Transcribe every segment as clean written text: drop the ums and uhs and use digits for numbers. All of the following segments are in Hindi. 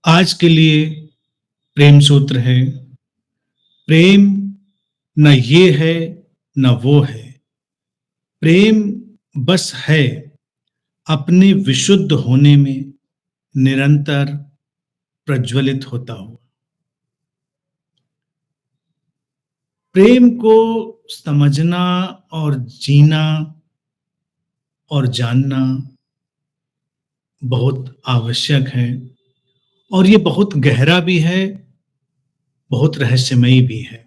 आज के लिए प्रेम सूत्र है। प्रेम न ये है न वो है। प्रेम बस है अपने विशुद्ध होने में निरंतर प्रज्वलित होता हुआ। प्रेम को समझना और जीना और जानना बहुत आवश्यक है और ये बहुत गहरा भी है, बहुत रहस्यमयी भी है।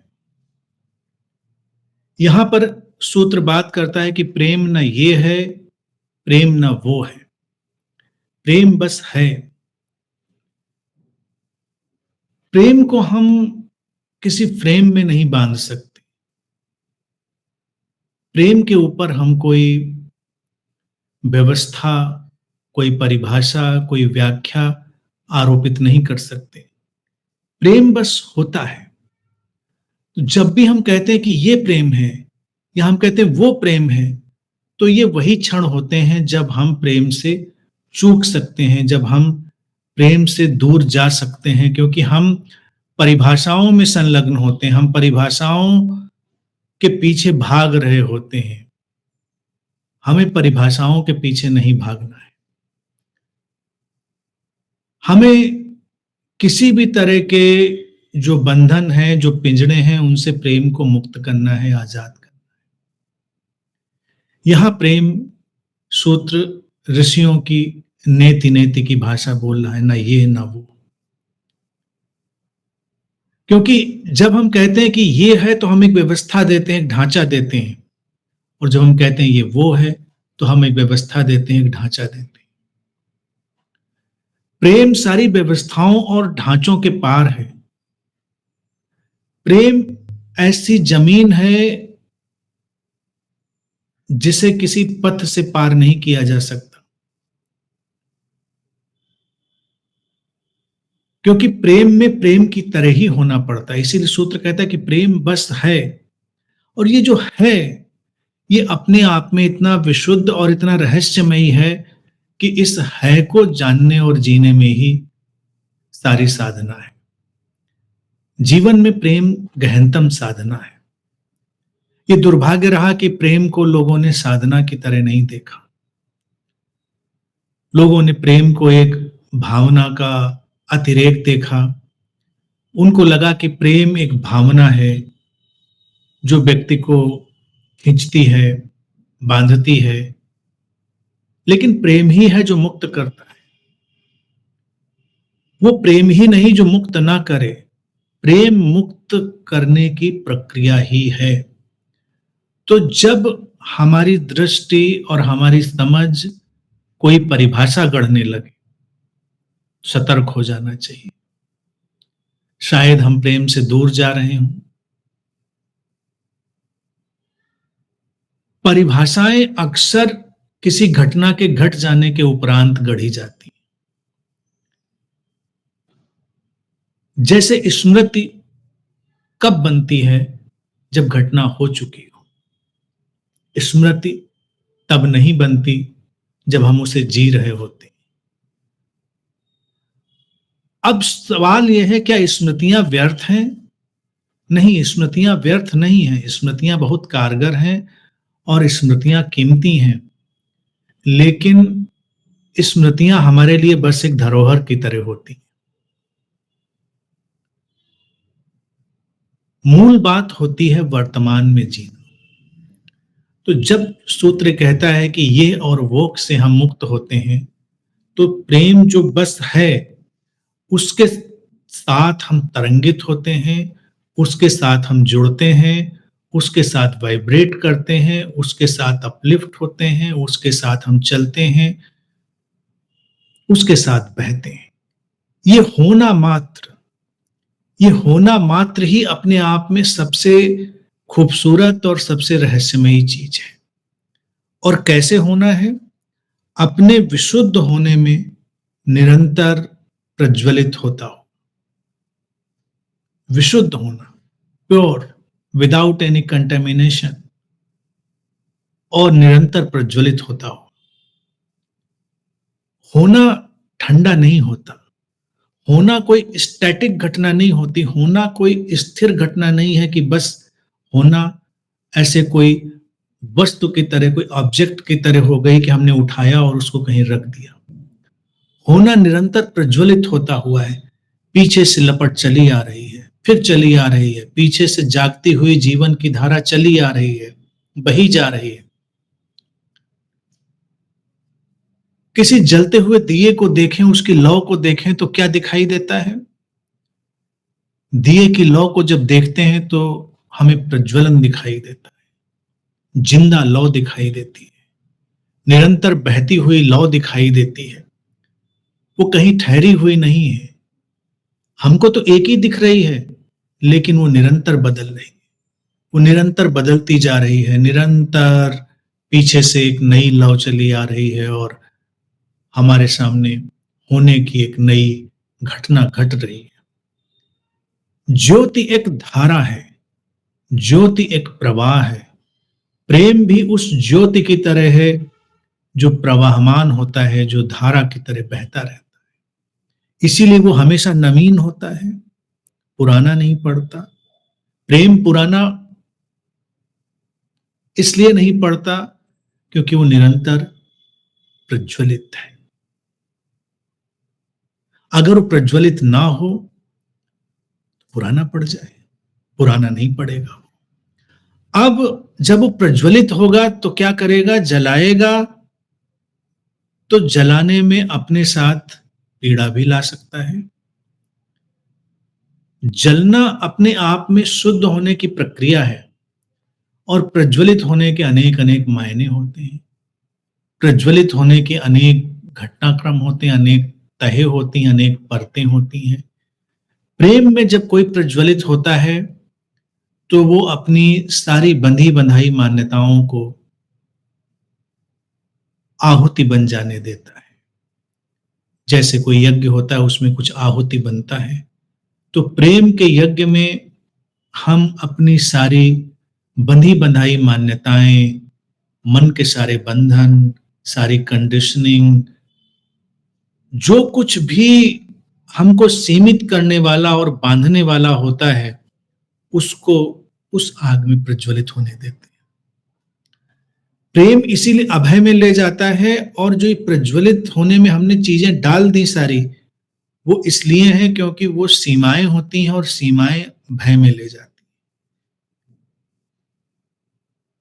यहां पर सूत्र बात करता है कि प्रेम न ये है, प्रेम न वो है। प्रेम बस है। प्रेम को हम किसी फ्रेम में नहीं बांध सकते। प्रेम के ऊपर हम कोई व्यवस्था, कोई परिभाषा, कोई व्याख्या आरोपित नहीं कर सकते। प्रेम बस होता है। तो जब भी हम कहते हैं कि ये प्रेम है या हम कहते हैं वो प्रेम है, तो ये वही क्षण होते हैं जब हम प्रेम से चूक सकते हैं, जब हम प्रेम से दूर जा सकते हैं, क्योंकि हम परिभाषाओं में संलग्न होते हैं, हम परिभाषाओं के पीछे भाग रहे होते हैं। हमें परिभाषाओं के पीछे नहीं भागना है। हमें किसी भी तरह के जो बंधन हैं, जो पिंजड़े हैं, उनसे प्रेम को मुक्त करना है, आजाद करना है। यहां प्रेम सूत्र ऋषियों की नेति नेति की भाषा बोल रहा है, ना ये ना वो। क्योंकि जब हम कहते हैं कि ये है तो हम एक व्यवस्था देते हैं, एक ढांचा देते हैं, और जब हम कहते हैं ये वो है तो हम एक व्यवस्था देते हैं, एक ढांचा देते हैं। प्रेम सारी व्यवस्थाओं और ढांचों के पार है। प्रेम ऐसी जमीन है जिसे किसी पथ से पार नहीं किया जा सकता, क्योंकि प्रेम में प्रेम की तरह ही होना पड़ता है। इसीलिए सूत्र कहता है कि प्रेम बस है, और ये जो है ये अपने आप में इतना विशुद्ध और इतना रहस्यमयी है कि इस है को जानने और जीने में ही सारी साधना है। जीवन में प्रेम गहनतम साधना है। ये दुर्भाग्य रहा कि प्रेम को लोगों ने साधना की तरह नहीं देखा। लोगों ने प्रेम को एक भावना का अतिरेक देखा। उनको लगा कि प्रेम एक भावना है जो व्यक्ति को खींचती है, बांधती है, लेकिन प्रेम ही है जो मुक्त करता है। वो प्रेम ही नहीं जो मुक्त ना करे, प्रेम मुक्त करने की प्रक्रिया ही है। तो जब हमारी दृष्टि और हमारी समझ कोई परिभाषा गढ़ने लगे, सतर्क हो जाना चाहिए। शायद हम प्रेम से दूर जा रहे हों। परिभाषाएं अक्सर किसी घटना के घट जाने के उपरांत गढ़ी जाती। जैसे स्मृति कब बनती है? जब घटना हो चुकी हो। स्मृति तब नहीं बनती जब हम उसे जी रहे होते। अब सवाल यह है, क्या स्मृतियां व्यर्थ हैं? नहीं, स्मृतियां व्यर्थ नहीं हैं। स्मृतियां बहुत कारगर हैं और स्मृतियां कीमती हैं, लेकिन स्मृतियां हमारे लिए बस एक धरोहर की तरह होती। मूल बात होती है वर्तमान में जीना। तो जब सूत्र कहता है कि ये और वो से हम मुक्त होते हैं, तो प्रेम जो बस है उसके साथ हम तरंगित होते हैं, उसके साथ हम जुड़ते हैं, उसके साथ वाइब्रेट करते हैं, उसके साथ अपलिफ्ट होते हैं, उसके साथ हम चलते हैं, उसके साथ बहते हैं। ये होना मात्र ही अपने आप में सबसे खूबसूरत और सबसे रहस्यमयी चीज है। और कैसे होना है? अपने विशुद्ध होने में निरंतर प्रज्वलित होता हो। विशुद्ध होना, प्योर, विदाउट एनी कंटेमिनेशन, और निरंतर प्रज्वलित होता हो। होना ठंडा नहीं होता, होना कोई स्टैटिक घटना नहीं होती, होना कोई स्थिर घटना नहीं है कि बस होना ऐसे कोई वस्तु की तरह, कोई ऑब्जेक्ट की तरह हो गई कि हमने उठाया और उसको कहीं रख दिया। होना निरंतर प्रज्वलित होता हुआ है, पीछे से लपट चली आ रही है, फिर चली आ रही है, पीछे से जागती हुई जीवन की धारा चली आ रही है, बही जा रही है। किसी जलते हुए दिए को देखें, उसकी लौ को देखें तो क्या दिखाई देता है? दिए की लौ को जब देखते हैं तो हमें प्रज्वलन दिखाई देता है, जिंदा लौ दिखाई देती है, निरंतर बहती हुई लौ दिखाई देती है। वो कहीं ठहरी हुई नहीं है। हमको तो एक ही दिख रही है, लेकिन वो निरंतर बदल रही है, वो निरंतर बदलती जा रही है, निरंतर पीछे से एक नई लौ चली आ रही है और हमारे सामने होने की एक नई घटना घट रही है। ज्योति एक धारा है, ज्योति एक प्रवाह है। प्रेम भी उस ज्योति की तरह है जो प्रवाहमान होता है, जो धारा की तरह बहता रहता है। इसीलिए वो हमेशा नवीन होता है, पुराना नहीं पड़ता। प्रेम पुराना इसलिए नहीं पड़ता क्योंकि वो निरंतर प्रज्वलित है। अगर वो प्रज्वलित ना हो, पुराना पड़ जाए, पुराना नहीं पड़ेगा। अब जब वो प्रज्वलित होगा तो क्या करेगा? जलाएगा, तो जलाने में अपने साथ पीड़ा भी ला सकता है। जलना अपने आप में शुद्ध होने की प्रक्रिया है और प्रज्वलित होने के अनेक अनेक मायने होते हैं। प्रज्वलित होने के अनेक घटनाक्रम होते हैं, अनेक तह होती हैं, अनेक परतें होती हैं। प्रेम में जब कोई प्रज्वलित होता है तो वो अपनी सारी बंधी बंधाई मान्यताओं को आहुति बन जाने देता है। जैसे कोई यज्ञ होता है, उसमें कुछ आहुति बनता है, तो प्रेम के यज्ञ में हम अपनी सारी बंधी बंधाई मान्यताएं, मन के सारे बंधन, सारी कंडीशनिंग, जो कुछ भी हमको सीमित करने वाला और बांधने वाला होता है, उसको उस आग में प्रज्वलित होने देते हैं। प्रेम इसीलिए अभय में ले जाता है, और जो ये प्रज्वलित होने में हमने चीजें डाल दी सारी, वो इसलिए है क्योंकि वो सीमाएं होती हैं और सीमाएं भय में ले जाती।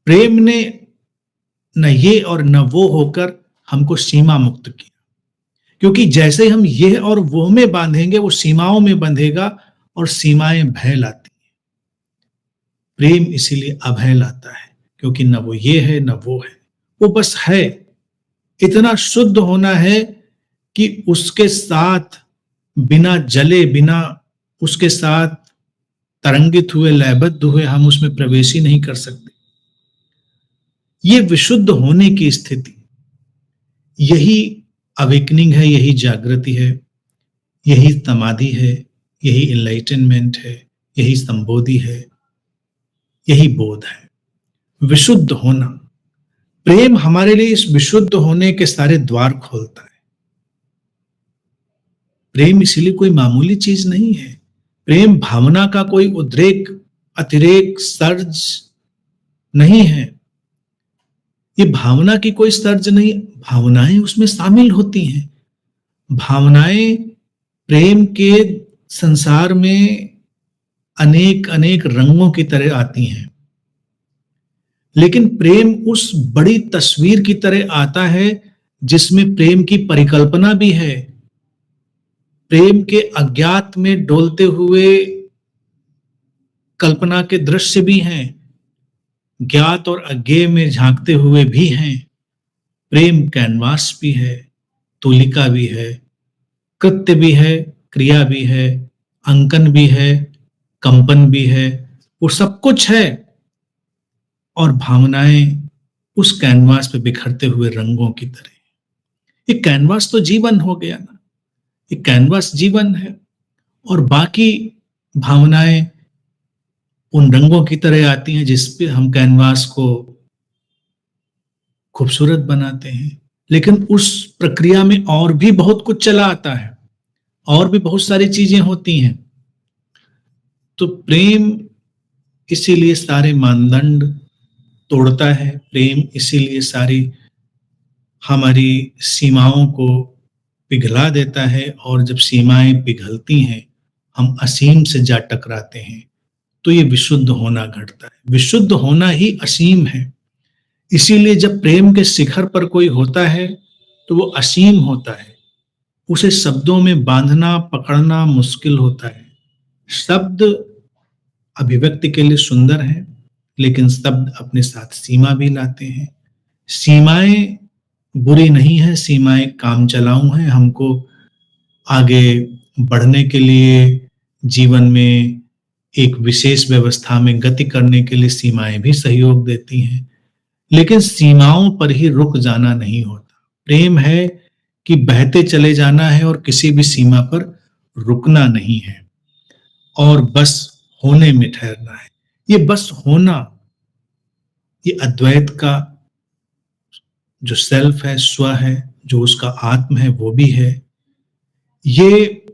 प्रेम ने न ये और न वो होकर हमको सीमा मुक्त किया, क्योंकि जैसे हम ये और वो में बांधेंगे, वो सीमाओं में बंधेगा और सीमाएं भय लाती हैं। प्रेम इसीलिए अभय लाता है, क्योंकि न वो ये है न वो है, वो बस है। इतना शुद्ध होना है कि उसके साथ बिना जले, बिना उसके साथ तरंगित हुए, लयबद्ध हुए हम उसमें प्रवेश ही नहीं कर सकते। ये विशुद्ध होने की स्थिति, यही अवेकनिंग है, यही जागृति है, यही समाधि है, यही इनलाइटनमेंट है, यही संबोधि है, यही बोध है। विशुद्ध होना, प्रेम हमारे लिए इस विशुद्ध होने के सारे द्वार खोलता है। प्रेम इसीलिए कोई मामूली चीज नहीं है। प्रेम भावना का कोई उद्रेक, अतिरेक, सर्ज नहीं है। ये भावना की कोई सर्ज नहीं, भावनाएं उसमें शामिल होती हैं। भावनाएं प्रेम के संसार में अनेक अनेक रंगों की तरह आती हैं, लेकिन प्रेम उस बड़ी तस्वीर की तरह आता है जिसमें प्रेम की परिकल्पना भी है, प्रेम के अज्ञात में डोलते हुए कल्पना के दृश्य भी हैं, ज्ञात और अज्ञेय में झांकते हुए भी हैं। प्रेम कैनवास भी है, तूलिका भी है, कृत्य भी है, क्रिया भी है, अंकन भी है, कंपन भी है, वो सब कुछ है। और भावनाएं उस कैनवास पे बिखरते हुए रंगों की तरह। ये कैनवास तो जीवन हो गया ना, ये कैनवास जीवन है, और बाकी भावनाएं उन रंगों की तरह आती हैं जिस पे हम कैनवास को खूबसूरत बनाते हैं। लेकिन उस प्रक्रिया में और भी बहुत कुछ चला आता है, और भी बहुत सारी चीजें होती हैं। तो प्रेम इसीलिए सारे मानदंड तोड़ता है, प्रेम इसीलिए सारी हमारी सीमाओं को पिघला देता है, और जब सीमाएं पिघलती हैं, हम असीम से जा टकराते हैं, तो ये विशुद्ध होना घटता है। विशुद्ध होना ही असीम है। इसीलिए जब प्रेम के शिखर पर कोई होता है, तो वो असीम होता है। उसे शब्दों में बांधना, पकड़ना मुश्किल होता है। शब्द अभिव्यक्ति के लिए सुंदर हैं, लेकिन शब्द अपने साथ सीमा भी लाते हैं। सीमाएं बुरी नहीं है, सीमाएं काम चलाऊ हैं। हमको आगे बढ़ने के लिए, जीवन में एक विशेष व्यवस्था में गति करने के लिए सीमाएं भी सहयोग देती हैं। लेकिन सीमाओं पर ही रुक जाना नहीं होता। प्रेम है कि बहते चले जाना है और किसी भी सीमा पर रुकना नहीं है, और बस होने में ठहरना है। ये बस होना, ये अद्वैत का जो सेल्फ है, स्व है, जो उसका आत्म है, वो भी है। ये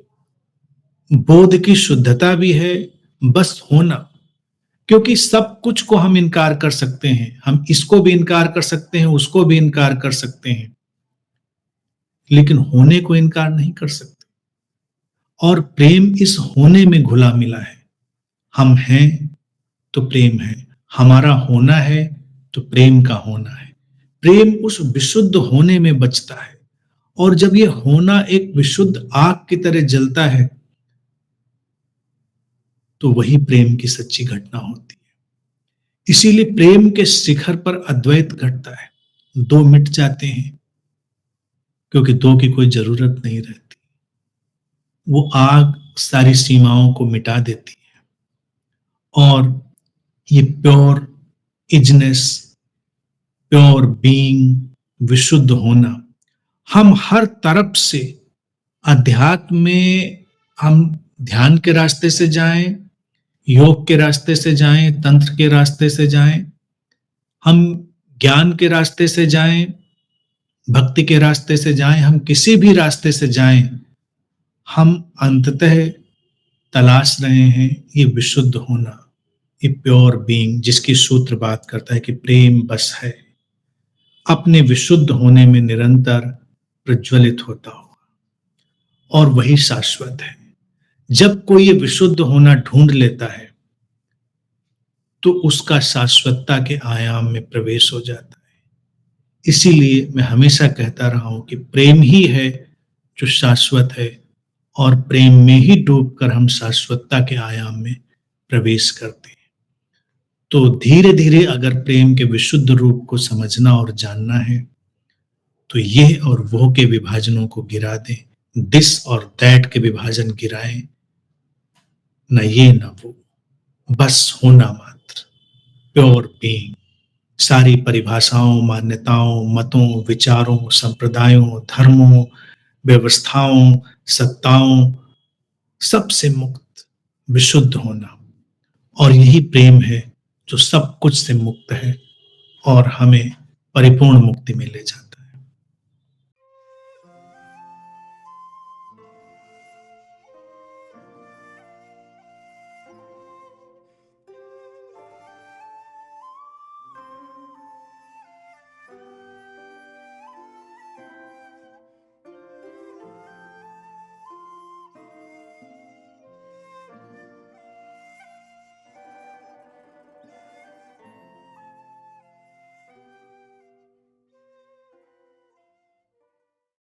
बोध की शुद्धता भी है, बस होना। क्योंकि सब कुछ को हम इनकार कर सकते हैं, हम इसको भी इनकार कर सकते हैं, उसको भी इनकार कर सकते हैं, लेकिन होने को इनकार नहीं कर सकते। और प्रेम इस होने में घुला मिला है। हम हैं तो प्रेम है, हमारा होना है तो प्रेम का होना है। प्रेम उस विशुद्ध होने में बचता है, और जब ये होना एक विशुद्ध आग की तरह जलता है, तो वही प्रेम की सच्ची घटना होती है। इसीलिए प्रेम के शिखर पर अद्वैत घटता है। दो मिट जाते हैं, क्योंकि दो की कोई जरूरत नहीं रहती। वो आग सारी सीमाओं को मिटा देती है, और ये प्योर इजनेस, प्योर बीइंग, विशुद्ध होना, हम हर तरफ से अध्यात्म में, हम ध्यान के रास्ते से जाएं, योग के रास्ते से जाएं, तंत्र के रास्ते से जाएं, हम ज्ञान के रास्ते से जाएं, भक्ति के रास्ते से जाएं, हम किसी भी रास्ते से जाएं, हम अंततः तलाश रहे हैं ये विशुद्ध होना, ये प्योर बीइंग, जिसकी सूत्र बात करता है कि प्रेम बस है, अपने विशुद्ध होने में निरंतर प्रज्वलित होता हुआ, और वही शाश्वत है। जब कोई ये विशुद्ध होना ढूंढ लेता है, तो उसका शाश्वतता के आयाम में प्रवेश हो जाता है। इसीलिए मैं हमेशा कहता रहा हूं कि प्रेम ही है जो शाश्वत है, और प्रेम में ही डूबकर हम शाश्वतता के आयाम में प्रवेश करते हैं। तो धीरे धीरे अगर प्रेम के विशुद्ध रूप को समझना और जानना है, तो ये और वो के विभाजनों को गिरा दें, दिस और दैट के विभाजन गिराएं, न ये न वो, बस होना मात्र, प्योर बीइंग। सारी परिभाषाओं, मान्यताओं, मतों, विचारों, संप्रदायों, धर्मों, व्यवस्थाओं, सत्ताओं, सबसे मुक्त, विशुद्ध होना। और यही प्रेम है जो सब कुछ से मुक्त है और हमें परिपूर्ण मुक्ति में ले जाता है।